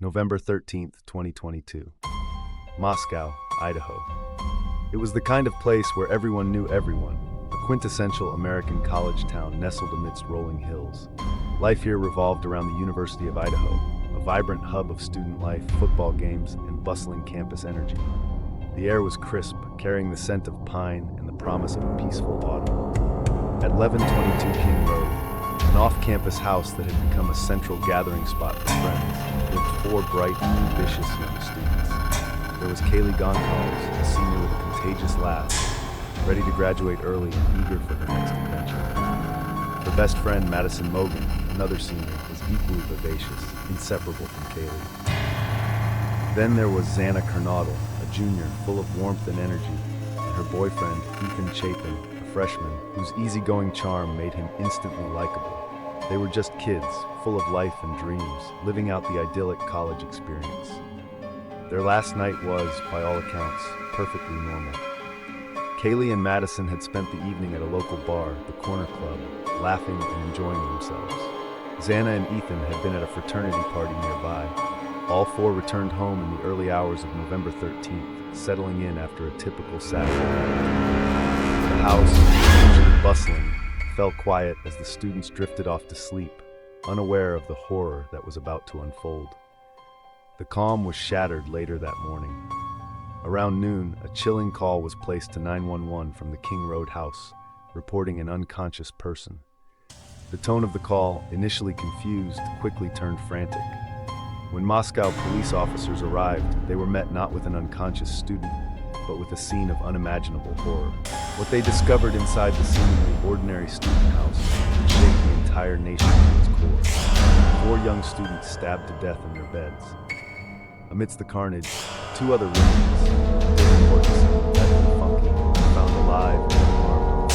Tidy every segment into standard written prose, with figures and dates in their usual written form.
November 13th, 2022. Moscow, Idaho. It was the kind of place where everyone knew everyone, a quintessential American college town nestled amidst rolling hills. Life here revolved around the University of Idaho, a vibrant hub of student life, football games, and bustling campus energy. The air was crisp, carrying the scent of pine and the promise of a peaceful autumn. At 1122 King Road, an off-campus house that had become a central gathering spot for friends, lived four bright and ambitious young students. There was Kaylee, a senior with a contagious laugh, ready to graduate early and eager for her next adventure. Her best friend, Madison, another senior, was equally vivacious, inseparable from Kaylee. Then there was Xana, a junior, full of warmth and energy, and her boyfriend, Ethan, a freshman, whose easygoing charm made him instantly likable. They were just kids, full of life and dreams, living out the idyllic college experience. Their last night was, by all accounts, perfectly normal. Kaylee and Madison had spent the evening at a local bar, the Corner Club, laughing and enjoying themselves. Xana and Ethan had been at a fraternity party nearby. All four returned home in the early hours of November 13th, settling in after a typical Saturday night. The house, usually bustling, fell quiet as the students drifted off to sleep, unaware of the horror that was about to unfold. The calm was shattered later that morning. Around noon, a chilling call was placed to 911 from the King Road house, reporting an unconscious person. The tone of the call, initially confused, quickly turned frantic. When Moscow police officers arrived, they were met not with an unconscious student, but with a scene of unimaginable horror. What they discovered inside the seemingly ordinary student house would shake the entire nation to its core. 4 young students stabbed to death in their beds. Amidst the carnage, 2 other roommates, found alive and unharmed.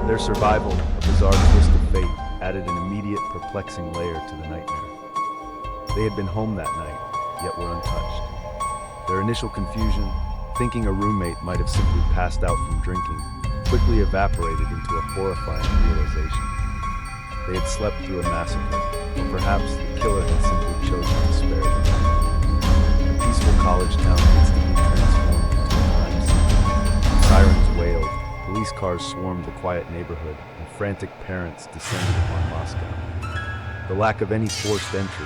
Their survival, a bizarre twist of fate, added an immediate, perplexing layer to the nightmare. They had been home that night, yet were untouched. Their initial confusion, thinking a roommate might have simply passed out from drinking, quickly evaporated into a horrifying realization. They had slept through a massacre, or perhaps the killer had simply chosen to spare them. The peaceful college town instantly transformed into a crime scene. Sirens wailed, police cars swarmed the quiet neighborhood, and frantic parents descended upon Moscow. The lack of any forced entry,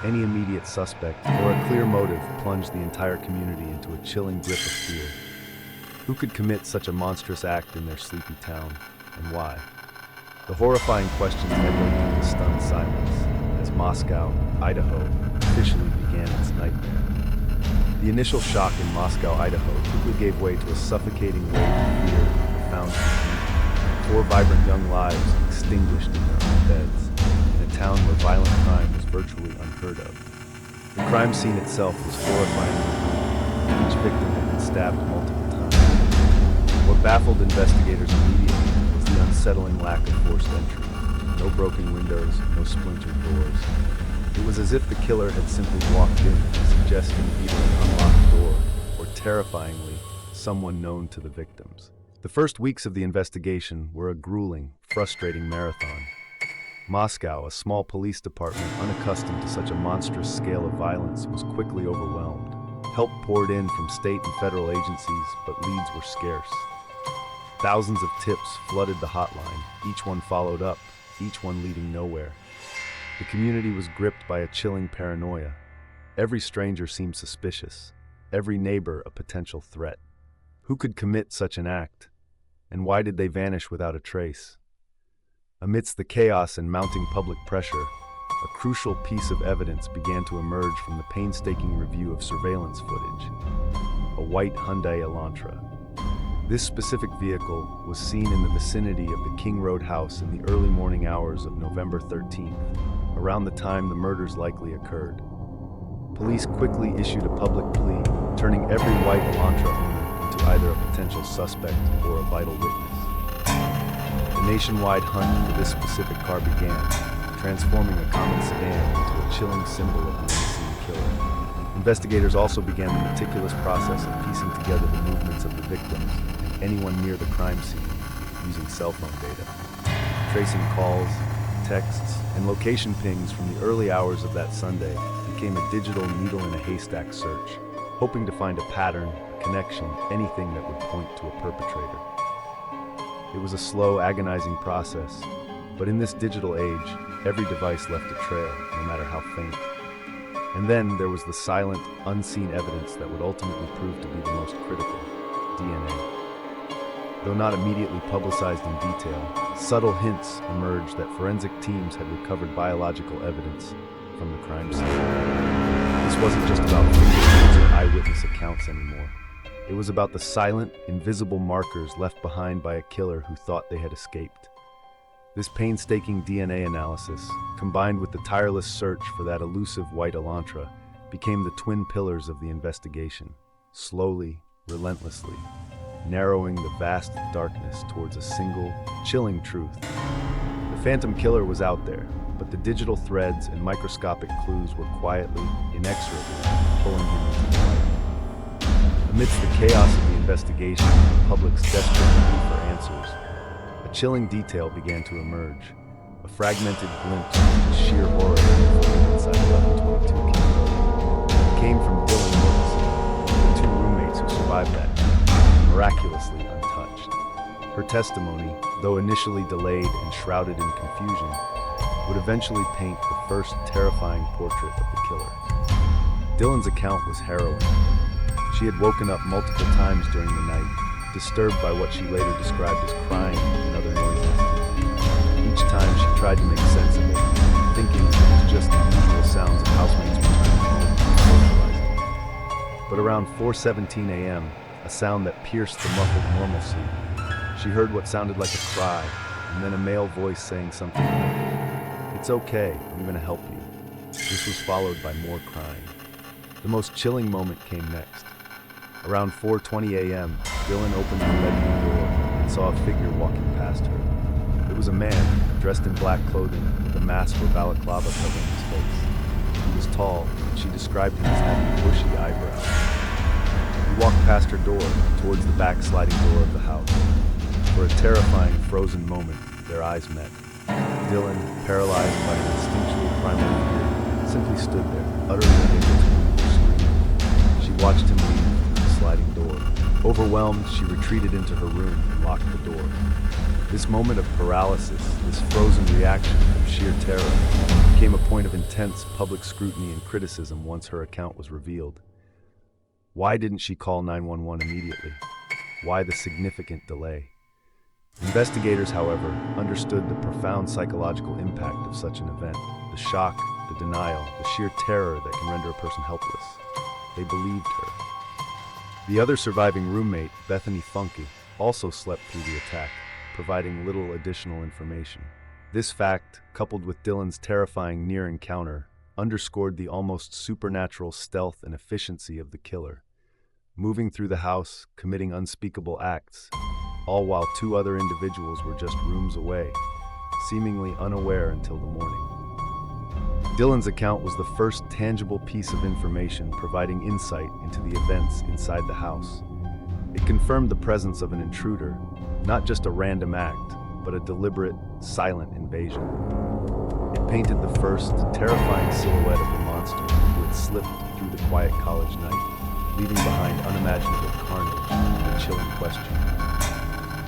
any immediate suspect, or a clear motive plunged the entire community into a chilling grip of fear. Who could commit such a monstrous act in their sleepy town, and why? The horrifying questions echoed through the stunned silence as Moscow, Idaho, officially began its nightmare. The initial shock in Moscow, Idaho quickly gave way to a suffocating wave of fear and profound confusion. 4 vibrant young lives extinguished in their own beds, in a town where violent crime was virtually unheard of. The crime scene itself was horrifying. Each victim had been stabbed multiple times. What baffled investigators immediately was the unsettling lack of forced entry. No broken windows, no splintered doors. It was as if the killer had simply walked in, suggesting either an unlocked door or, terrifyingly, someone known to the victims. The first weeks of the investigation were a grueling, frustrating marathon. Moscow, a small police department unaccustomed to such a monstrous scale of violence, was quickly overwhelmed. Help poured in from state and federal agencies, but leads were scarce. Thousands of tips flooded the hotline, each one followed up, each one leading nowhere. The community was gripped by a chilling paranoia. Every stranger seemed suspicious, every neighbor a potential threat. Who could commit such an act? And why did they vanish without a trace? Amidst the chaos and mounting public pressure, a crucial piece of evidence began to emerge from the painstaking review of surveillance footage: a white Hyundai Elantra. This specific vehicle was seen in the vicinity of the King Road house in the early morning hours of November 13th, around the time the murders likely occurred. Police quickly issued a public plea, turning every white Elantra owner into either a potential suspect or a vital witness. The nationwide hunt for this specific car began, transforming a common sedan into a chilling symbol of the unseen killer. Investigators also began the meticulous process of piecing together the movements of the victims and anyone near the crime scene using cell phone data. Tracing calls, texts, and location pings from the early hours of that Sunday became a digital needle-in-a-haystack search, hoping to find a pattern, a connection, anything that would point to a perpetrator. It was a slow, agonizing process, but in this digital age, every device left a trail, no matter how faint. And then there was the silent, unseen evidence that would ultimately prove to be the most critical: DNA. Though not immediately publicized in detail, subtle hints emerged that forensic teams had recovered biological evidence from the crime scene. This wasn't just about fingerprints or eyewitness accounts anymore. It was about the silent, invisible markers left behind by a killer who thought they had escaped. This painstaking DNA analysis, combined with the tireless search for that elusive white Elantra, became the twin pillars of the investigation, slowly, relentlessly, narrowing the vast darkness towards a single, chilling truth. The phantom killer was out there, but the digital threads and microscopic clues were quietly, inexorably pulling him into the light. Amidst the chaos of the investigation and the public's desperate need for answers, a chilling detail began to emerge, a fragmented glimpse of the sheer horror inside 1122 Kaylee. It came from Dylan Morrison, the two roommates who survived that night, miraculously untouched. Her testimony, though initially delayed and shrouded in confusion, would eventually paint the first terrifying portrait of the killer. Dylan's account was harrowing. She had woken up multiple times during the night, disturbed by what she later described as crying and other noises. Each time she tried to make sense of it, thinking it was just the usual sounds of housemates returning home and socializing. But around 4:17 a.m., a sound that pierced the muffled normalcy, she heard what sounded like a cry, and then a male voice saying something like, "It's okay, I'm going to help you." This was followed by more crying. The most chilling moment came next. Around 4:20 a.m., Dylan opened the bedroom door and saw a figure walking past her. It was a man, dressed in black clothing, with a mask or balaclava covering his face. He was tall, and she described him as having bushy eyebrows. He walked past her door, towards the back sliding door of the house. For a terrifying, frozen moment, their eyes met. Dylan, paralyzed by an instinctual primal fear, simply stood there, utterly unable to move or scream. She watched him leave through the sliding door. Overwhelmed, she retreated into her room and locked the door. This moment of paralysis, this frozen reaction of sheer terror, became a point of intense public scrutiny and criticism once her account was revealed. Why didn't she call 911 immediately? Why the significant delay? Investigators, however, understood the profound psychological impact of such an event, the shock, the denial, the sheer terror that can render a person helpless. They believed her. The other surviving roommate, Bethany Funke, also slept through the attack, providing little additional information. This fact, coupled with Dylan's terrifying near encounter, underscored the almost supernatural stealth and efficiency of the killer, moving through the house, committing unspeakable acts, all while two other individuals were just rooms away, seemingly unaware until the morning. Dylan's account was the first tangible piece of information providing insight into the events inside the house. It confirmed the presence of an intruder, not just a random act, but a deliberate, silent invasion. It painted the first, terrifying silhouette of the monster who had slipped through the quiet college night, leaving behind unimaginable carnage and a chilling question.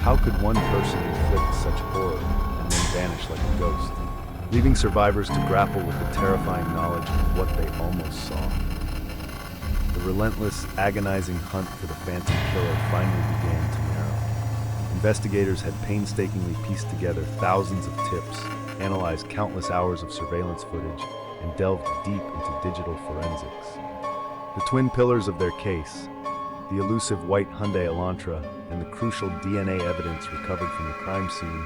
How could one person inflict such horror and then vanish like a ghost, leaving survivors to grapple with the terrifying knowledge of what they almost saw? The relentless, agonizing hunt for the phantom killer finally began to narrow. Investigators had painstakingly pieced together thousands of tips, analyzed countless hours of surveillance footage, and delved deep into digital forensics. The twin pillars of their case, the elusive white Hyundai Elantra and the crucial DNA evidence recovered from the crime scene,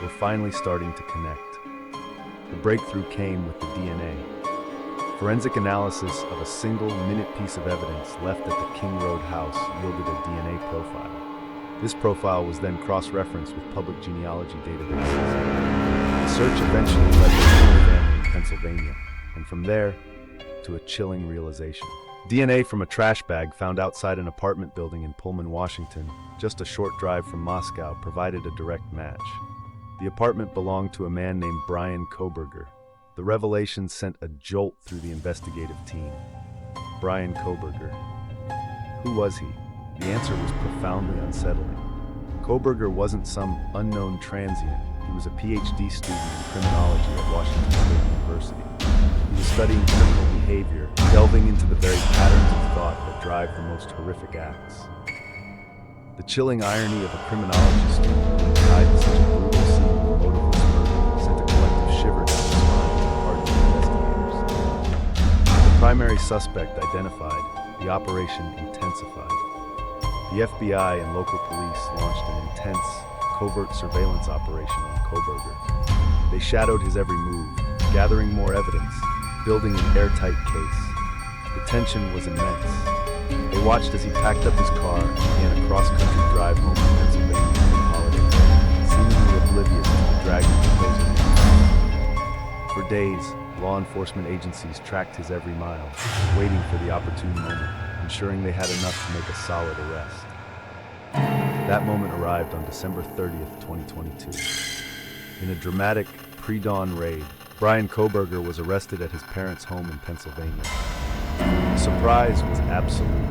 were finally starting to connect. The breakthrough came with the DNA. Forensic analysis of a single-minute piece of evidence left at the King Road house yielded a DNA profile. This profile was then cross-referenced with public genealogy databases. The search eventually led to a family in Pennsylvania, and from there, to a chilling realization. DNA from a trash bag found outside an apartment building in Pullman, Washington, just a short drive from Moscow, provided a direct match. The apartment belonged to a man named Brian Koberger. The revelation sent a jolt through the investigative team. Brian Koberger. Who was he? The answer was profoundly unsettling. Koberger wasn't some unknown transient. He was a Ph.D. student in criminology at Washington State University. He was studying criminal behavior, delving into the very patterns of thought that drive the most horrific acts. The chilling irony of a criminology student being tied to such a brutal, seemingly motiveless murder sent a collective shiver down the spine of hardened investigators. The primary suspect identified, the operation intensified. The FBI and local police launched an intense, covert surveillance operation on Koberger. They shadowed his every move, gathering more evidence, building an airtight case. The tension was immense. They watched as he packed up his car and began a cross-country drive home from Pennsylvania for the holiday, seemingly oblivious to the dragging proposal. For days, law enforcement agencies tracked his every mile, waiting for the opportune moment, ensuring they had enough to make a solid arrest. That moment arrived on December 30th, 2022. In a dramatic, pre-dawn raid, Brian Koberger was arrested at his parents' home in Pennsylvania. The surprise was absolute.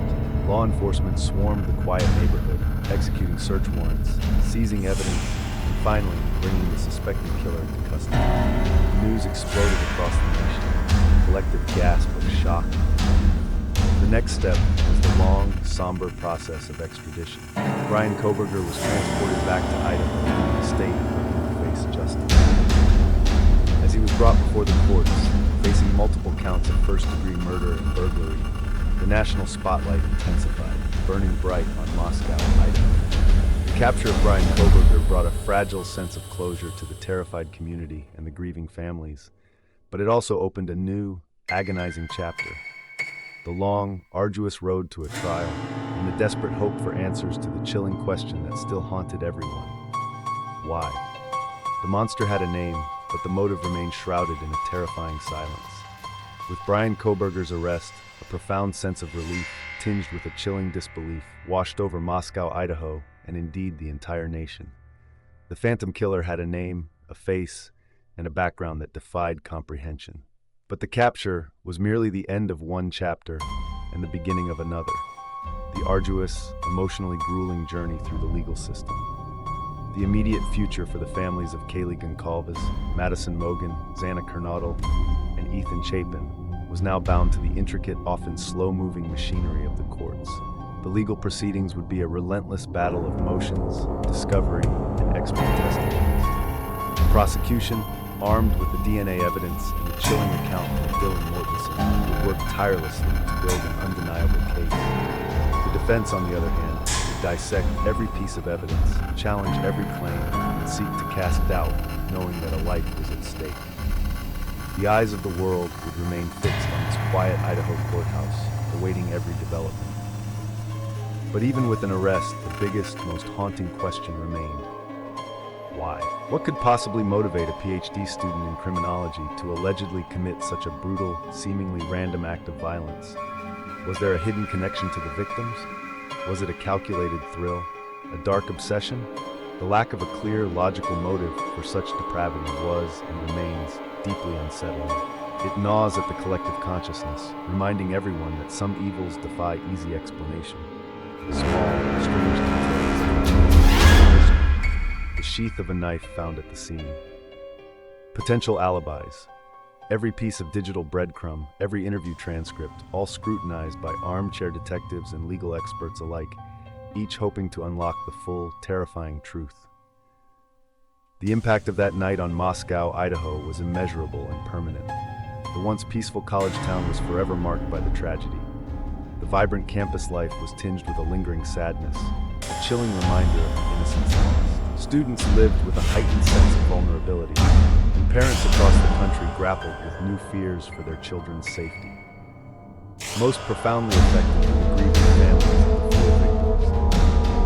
Law enforcement swarmed the quiet neighborhood, executing search warrants, seizing evidence, and finally bringing the suspected killer into custody. The news exploded across the nation, a collective gasp of shock. The next step was the long, somber process of extradition. Brian Koberger was transported back to Idaho, the state where he would face justice. As he was brought before the courts, facing multiple counts of first-degree murder and burglary, the national spotlight intensified, burning bright on Moscow, Idaho. The capture of Brian Koberger brought a fragile sense of closure to the terrified community and the grieving families, but it also opened a new, agonizing chapter. The long, arduous road to a trial, and the desperate hope for answers to the chilling question that still haunted everyone. Why? The monster had a name, but the motive remained shrouded in a terrifying silence. With Brian Koberger's arrest, a profound sense of relief, tinged with a chilling disbelief, washed over Moscow, Idaho, and indeed the entire nation. The Phantom Killer had a name, a face, and a background that defied comprehension. But the capture was merely the end of one chapter and the beginning of another, the arduous, emotionally grueling journey through the legal system. The immediate future for the families of Kaylee, Madison, Xana, and Ethan Chapin was now bound to the intricate, often slow-moving machinery of the courts. The legal proceedings would be a relentless battle of motions, discovery, and expert testimonies. The prosecution, armed with the DNA evidence and the chilling account of Dylan Mortensen, would work tirelessly to build an undeniable case. The defense, on the other hand, would dissect every piece of evidence, challenge every claim, and seek to cast doubt, knowing that a life was at stake. The eyes of the world would remain fixed on this quiet Idaho courthouse, awaiting every development. But even with an arrest, the biggest, most haunting question remained. Why? What could possibly motivate a Ph.D. student in criminology to allegedly commit such a brutal, seemingly random act of violence? Was there a hidden connection to the victims? Was it a calculated thrill? A dark obsession? The lack of a clear, logical motive for such depravity was, and remains, deeply unsettling. It gnaws at the collective consciousness, reminding everyone that some evils defy easy explanation. Small, strange details. The sheath of a knife found at the scene. Potential alibis. Every piece of digital breadcrumb, every interview transcript, all scrutinized by armchair detectives and legal experts alike, each hoping to unlock the full, terrifying truth. The impact of that night on Moscow, Idaho was immeasurable and permanent. The once peaceful college town was forever marked by the tragedy. The vibrant campus life was tinged with a lingering sadness, a chilling reminder of innocence lost. Students lived with a heightened sense of vulnerability, and parents across the country grappled with new fears for their children's safety. Most profoundly affected were the grieving families of the four victims,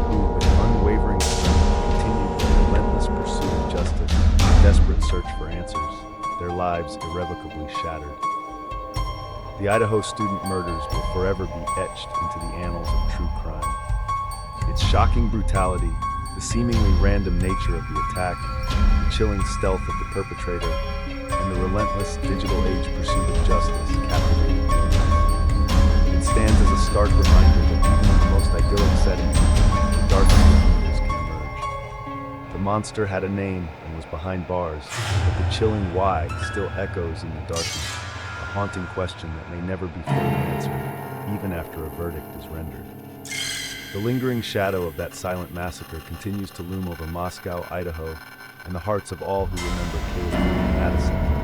who, with unwavering strength, continued their relentless pursuit of justice and desperate search for answers, their lives irrevocably shattered. The Idaho student murders will forever be etched into the annals of true crime. Its shocking brutality, the seemingly random nature of the attack, the chilling stealth of the perpetrator, and the relentless digital age pursuit of justice captivated viewers. It stands as a stark reminder that even in the most idyllic setting, the darkest of evils can emerge. The monster had a name and was behind bars, but the chilling why still echoes in the darkness, a haunting question that may never be fully answered, even after a verdict is rendered. The lingering shadow of that silent massacre continues to loom over Moscow, Idaho, and the hearts of all who remember Kaylee and Madison.